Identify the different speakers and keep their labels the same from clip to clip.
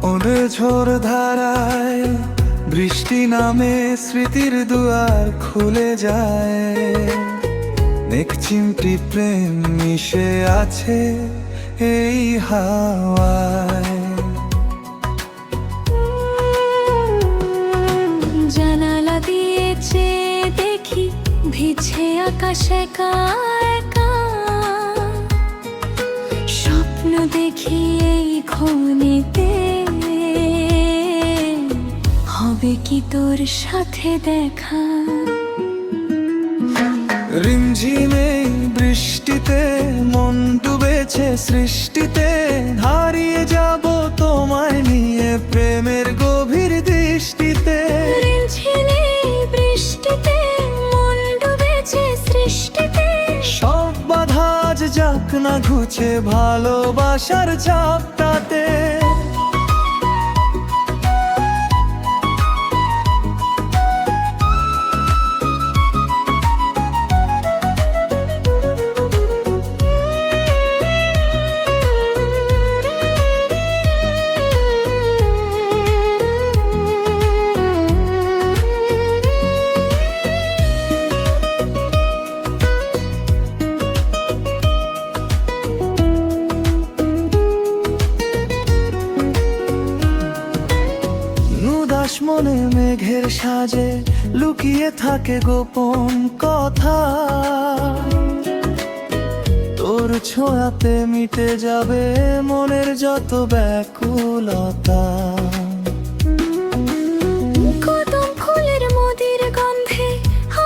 Speaker 1: ওদের ঝড় ধারায় বৃষ্টি নামে স্মৃতির দুয়ার খুলে যায়। নেক চিমটি প্রেম মিশে আছে এই হাওয়ায়।
Speaker 2: জানালা দিয়েছে দেখি ভিজে আকাশ একা একা। স্বপ্ন দেখি এই ক্ষণিতে হবে কি তোর সাথে দেখা।
Speaker 1: রিমঝিমে বৃষ্টিতে মন ডুবেছে সৃষ্টিতে, হারিয়ে যাব তোমায় নিয়ে প্রেমের গভীর দৃষ্টিতে।
Speaker 2: রিমঝিমে বৃষ্টিতে মন ডুবেছে সৃষ্টিতে,
Speaker 1: সব বাধা আজ যাক না ঘুচে ভালোবাসার ঝাপটাতে। মনে মেঘের সাজে লুকিয়ে থাকে গোপন কথা, তোর ছোঁয়াতে মিটে যাবে মনের যত ব্যাকুলতা।
Speaker 2: কদম ফুলের মদির গন্ধে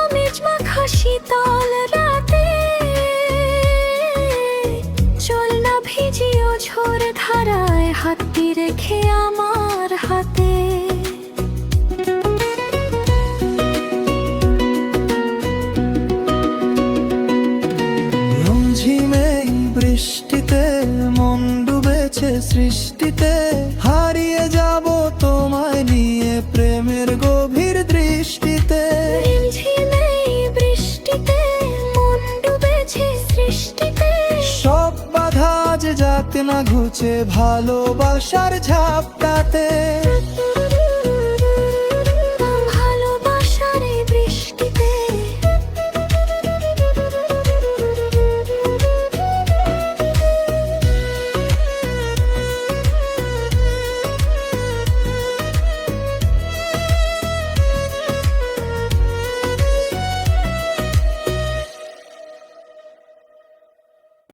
Speaker 2: আমেজ মাখা শীতল রাতে, চল না ভিজিও ঝড় ধারায় হাতটি রেখে আমার হাতে।
Speaker 1: বৃষ্টিতে মন ডুবেছে সৃষ্টিতে, হারিয়ে যাব তোমায় নিয়ে প্রেমের গভীর দৃষ্টিতে।
Speaker 2: রিমঝিমে বৃষ্টিতে মন ডুবেছে সৃষ্টিতে,
Speaker 1: সব বাধা যে যাক না ঘুচে ভালোবাসার ঝাপটাতে।